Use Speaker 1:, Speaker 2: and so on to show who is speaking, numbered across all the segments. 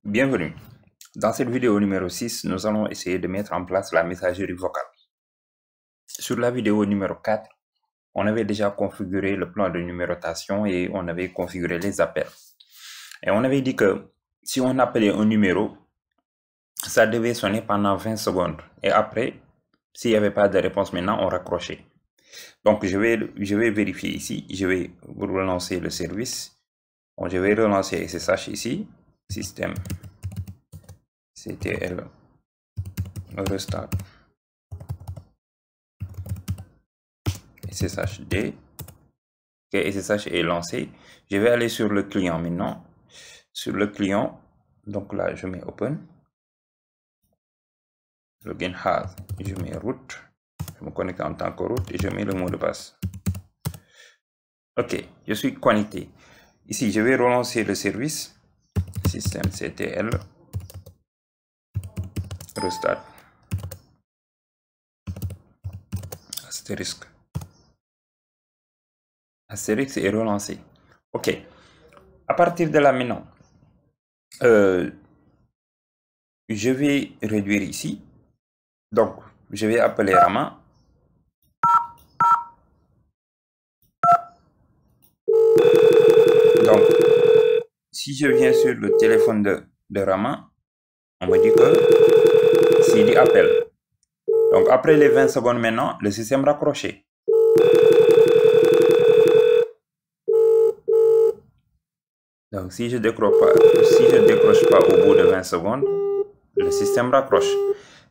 Speaker 1: Bienvenue. Dans cette vidéo numéro 6, nous allons essayer de mettre en place la messagerie vocale. Sur la vidéo numéro 4, on avait déjà configuré le plan de numérotation et on avait configuré les appels. Et on avait dit que si on appelait un numéro, ça devait sonner pendant 20 secondes. Et après, s'il n'y avait pas de réponse maintenant, on raccrochait. Donc, je vais vérifier ici. Je vais relancer le service. Bon, je vais relancer SSH ici. Système CTL restart SSHD. Ok, SSH est lancé. Je vais aller sur le client maintenant. Sur le client, donc là, je mets open. Login has, je mets root. Je me connecte en tant que root et je mets le mot de passe. Ok, je suis connecté. Ici, je vais relancer le service. Système CTL restart. Astérisque. Astérisque est relancé. Ok. À partir de là maintenant, je vais réduire ici. Donc, je vais appeler Rama. Donc, si je viens sur le téléphone de Rama, on me dit que Sidi appelle. Donc, après les 20 secondes maintenant, le système raccroché. Donc, si je ne décroche pas au bout de 20 secondes, le système raccroche.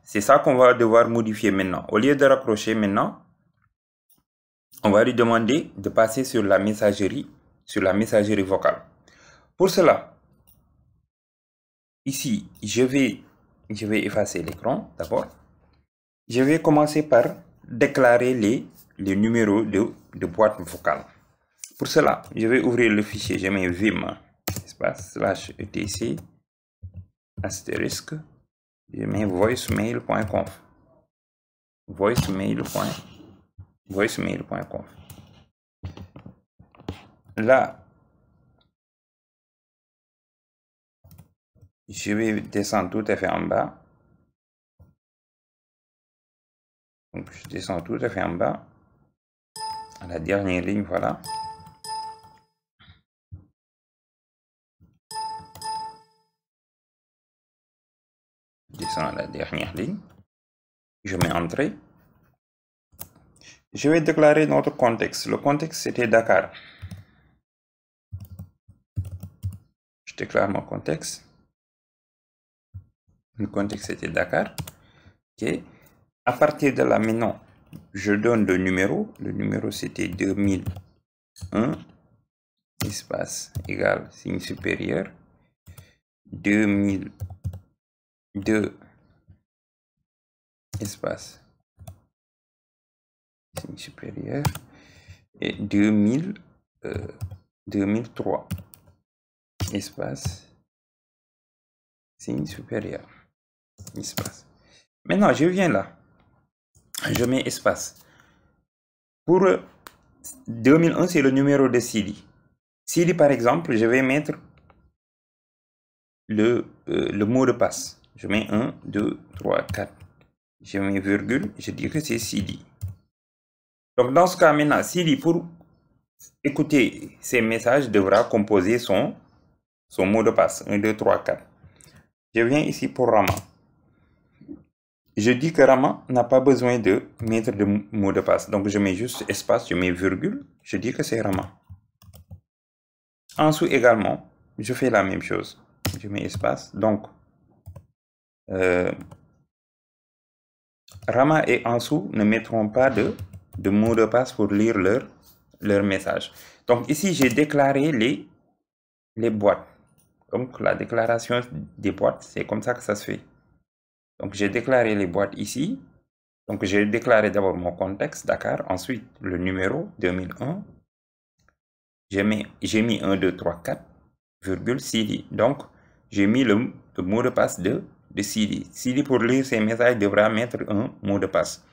Speaker 1: C'est ça qu'on va devoir modifier maintenant. Au lieu de raccrocher maintenant, on va lui demander de passer sur la messagerie vocale. Pour cela, ici, je vais effacer l'écran d'abord. Je vais commencer par déclarer les numéros de boîte vocale. Pour cela, je vais ouvrir le fichier, je mets vim /etc astérisque, je mets voicemail.conf. Voicemail.conf. Là, je vais descendre tout à fait en bas. Donc, je descends tout à fait en bas. À la dernière ligne, voilà. Je descends à la dernière ligne. Je mets entrée. Je vais déclarer notre contexte. Le contexte, c'était Dakar. Je déclare mon contexte. Le contexte, c'était Dakar. OK. À partir de là, maintenant, je donne le numéro. Le numéro, c'était 2001, espace égal, signe supérieur. 2002, espace, signe supérieur. Et 2003, espace, signe supérieur, espace. Maintenant, je viens là. Je mets espace. Pour 2001, c'est le numéro de Sidi. Sidi, par exemple, je vais mettre le mot de passe. Je mets 1, 2, 3, 4. Je mets virgule, je dis que c'est Sidi. Donc, dans ce cas, maintenant, Sidi, pour écouter ces messages, devra composer son mot de passe. 1, 2, 3, 4. Je viens ici pour Rama. Je dis que Rama n'a pas besoin de mettre de mot de passe. Donc, je mets juste espace, je mets virgule. Je dis que c'est Rama. En dessous également, je fais la même chose. Je mets espace. Donc, Rama et Ansou ne mettront pas de mot de passe pour lire leur message. Donc, ici, j'ai déclaré les boîtes. Donc, la déclaration des boîtes, c'est comme ça que ça se fait. Donc, j'ai déclaré les boîtes ici. Donc, j'ai déclaré d'abord mon contexte, Dakar. Ensuite, le numéro 2001. J'ai mis 1, 2, 3, 4, virgule, Sidi. Donc, j'ai mis le mot de passe de Sidi. Sidi, pour lire ces messages, devra mettre un mot de passe.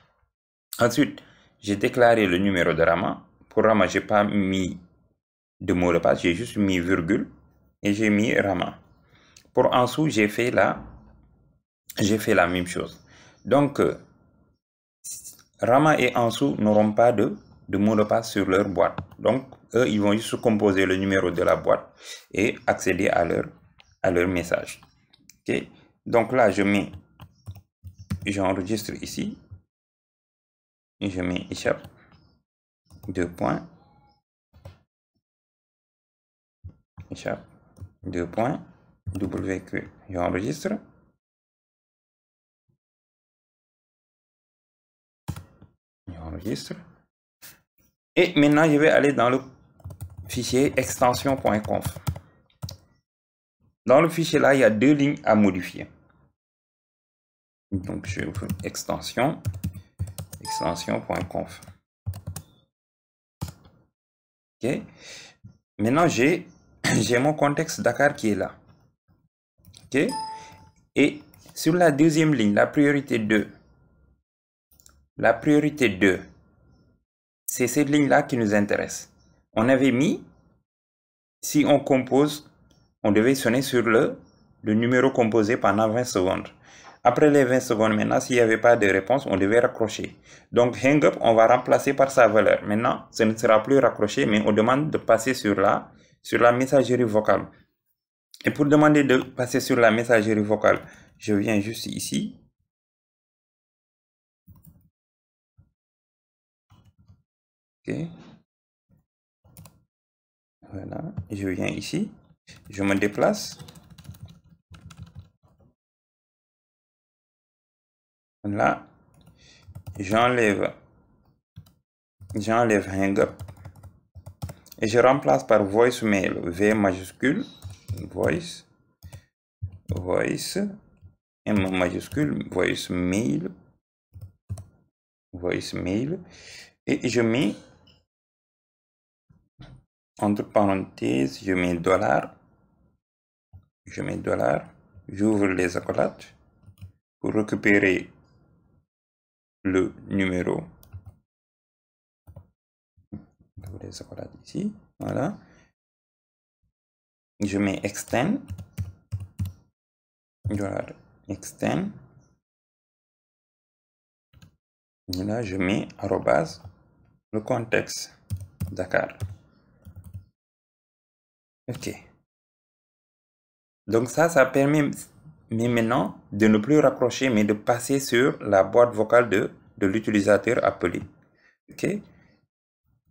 Speaker 1: Ensuite, j'ai déclaré le numéro de Rama. Pour Rama, je n'ai pas mis de mot de passe, j'ai juste mis virgule et j'ai mis Rama. pour en dessous, j'ai fait la même chose. Donc, Rama et Ansu n'auront pas de mot de passe sur leur boîte. Donc, eux, ils vont juste composer le numéro de la boîte et accéder à leur message. Ok. Donc là, j'enregistre ici. Et je mets échappe 2 points. Échappe 2 points. WQ. J'enregistre. J'enregistre. Et maintenant, je vais aller dans le fichier extension.conf. Dans le fichier là, il y a 2 lignes à modifier. Donc, je ouvre extension.conf. Ok. Maintenant, j'ai mon contexte Dakar qui est là. Ok. Et sur la deuxième ligne, la priorité 2. La priorité 2, c'est cette ligne-là qui nous intéresse. On avait mis, si on compose, on devait sonner sur le numéro composé pendant 20 secondes. Après les 20 secondes, maintenant, s'il n'y avait pas de réponse, on devait raccrocher. Donc, hang up, on va remplacer par sa valeur. Maintenant, ce ne sera plus raccroché, mais on demande de passer sur la messagerie vocale. Et pour demander de passer sur la messagerie vocale, je viens juste ici. Ok. Voilà, je viens ici, je me déplace. Là, j'enlève hang up et je remplace par voicemail, V majuscule, voice, M majuscule, voicemail, et je mets entre parenthèses, je mets $, j'ouvre les accolades pour récupérer le numéro. Les accolades ici, voilà. Je mets extend, extend. Et là, je mets arrobase le contexte Dakar. Ok. Donc ça permet maintenant de ne plus raccrocher, mais de passer sur la boîte vocale de l'utilisateur appelé. Ok.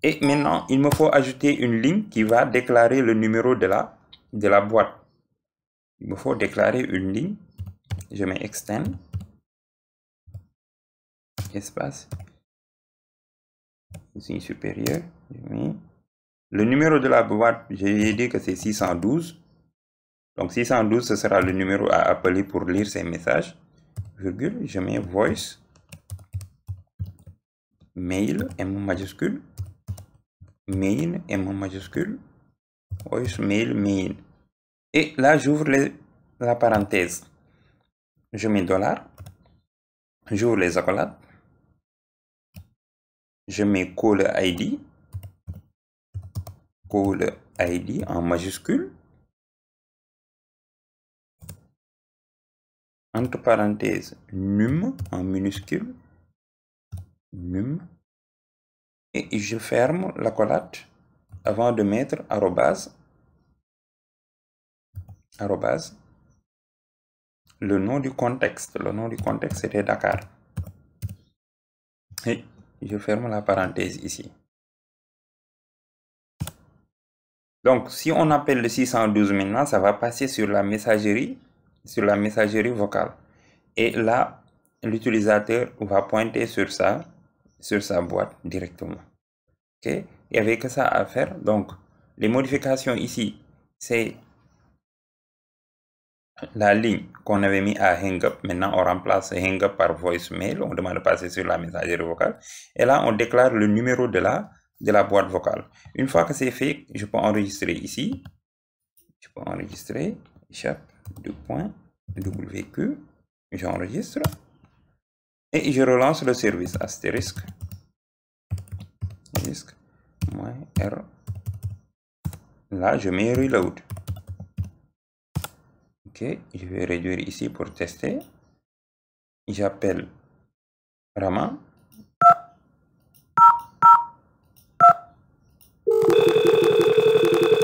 Speaker 1: Et maintenant, il me faut ajouter une ligne qui va déclarer le numéro de la boîte. Il me faut déclarer une ligne. Je mets extend, espace, ici supérieur. Je mets le numéro de la boîte, j'ai dit que c'est 612. Donc 612, ce sera le numéro à appeler pour lire ces messages. Virgule, je mets voice, mail, M majuscule, main, M majuscule, voice, mail. Et là, j'ouvre la parenthèse. Je mets $, j'ouvre les accolades, je mets call ID en majuscule, entre parenthèses, num en minuscule, num, et je ferme l'accolade avant de mettre arrobase, le nom du contexte. Le nom du contexte, c'était Dakar. Et je ferme la parenthèse ici. Donc, si on appelle le 612 maintenant, ça va passer sur la messagerie vocale. Et là, l'utilisateur va pointer sur sa boîte directement. Ok? Il n'y avait que ça à faire. Donc, les modifications ici, c'est la ligne qu'on avait mis à hang up. Maintenant, on remplace hang up par voicemail. On demande de passer sur la messagerie vocale. Et là, on déclare le numéro de la boîte vocale. Une fois que c'est fait, je peux enregistrer ici. Je peux enregistrer. Échappe 2 points. WQ. J'enregistre. Et je relance le service. Astérisque. -R. Là, je mets reload. Ok, je vais réduire ici pour tester. J'appelle Rama.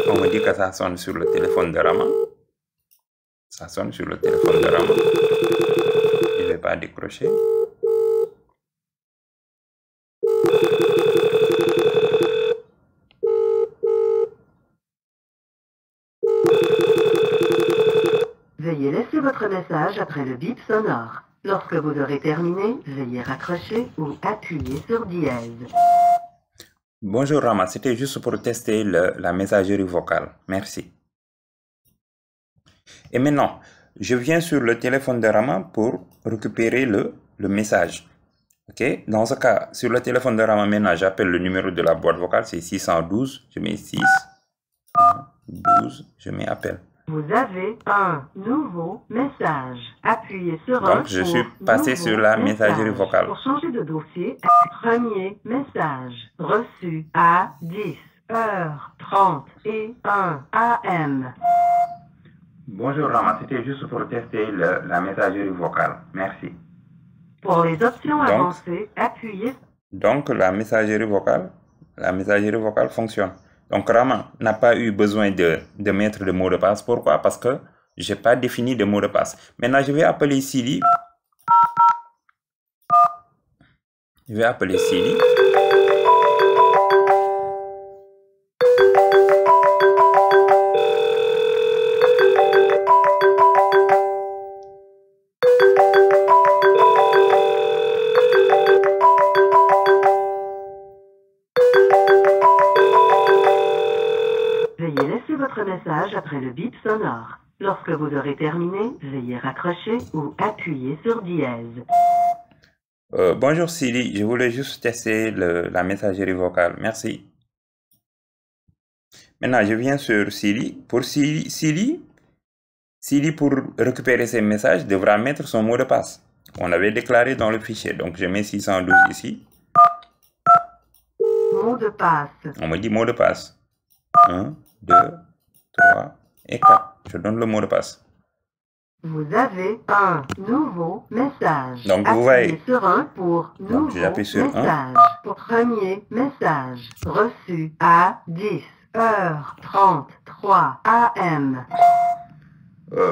Speaker 1: On me dit que ça sonne sur le téléphone de Rama. Ça sonne sur le téléphone de Rama. Je ne vais pas décrocher.
Speaker 2: Veuillez laisser votre message après le bip sonore. Lorsque vous aurez terminé, veuillez raccrocher ou appuyer sur dièse.
Speaker 1: Bonjour Rama, c'était juste pour tester la messagerie vocale. Merci. Et maintenant, je viens sur le téléphone de Rama pour récupérer le message. Ok, dans ce cas, sur le téléphone de Rama, maintenant, j'appelle le numéro de la boîte vocale, c'est 612, je mets 6, 12, je mets appel.
Speaker 2: Vous avez un nouveau message. Appuyez sur un.
Speaker 1: Donc, je suis passé sur la messagerie vocale.
Speaker 2: Pour changer de dossier, premier message reçu à 10h31 AM.
Speaker 1: Bonjour Rama, c'était juste pour tester la messagerie vocale. Merci.
Speaker 2: Pour les options avancées, appuyez.
Speaker 1: Donc, la messagerie vocale fonctionne. Donc, Rama n'a pas eu besoin de mettre le mot de passe. Pourquoi? Parce que je n'ai pas défini de mot de passe. Maintenant, je vais appeler Siri.
Speaker 2: Veuillez laisser votre message après le bip sonore. Lorsque vous aurez terminé, veuillez raccrocher ou appuyer sur dièse.
Speaker 1: Bonjour Siri, je voulais juste tester la messagerie vocale. Merci. Maintenant, je viens sur Siri. Pour Siri, pour récupérer ses messages, devra mettre son mot de passe. On avait déclaré dans le fichier. Donc, je mets 612 ici.
Speaker 2: Mot de passe.
Speaker 1: On me dit mot de passe. 1, 2, 3 et 4. Je donne le mot de passe.
Speaker 2: Vous avez un nouveau message.
Speaker 1: Donc, vous voyez.
Speaker 2: Sur un pour nouveau
Speaker 1: j'appuie sur
Speaker 2: message. Pour premier message reçu à 10h33 AM.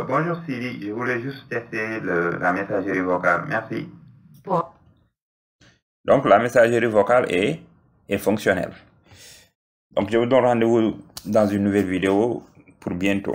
Speaker 1: Bonjour Siri, je voulais juste tester la messagerie vocale. Merci. Donc, la messagerie vocale est fonctionnelle. Donc, je vous donne rendez-vous dans une nouvelle vidéo pour bientôt.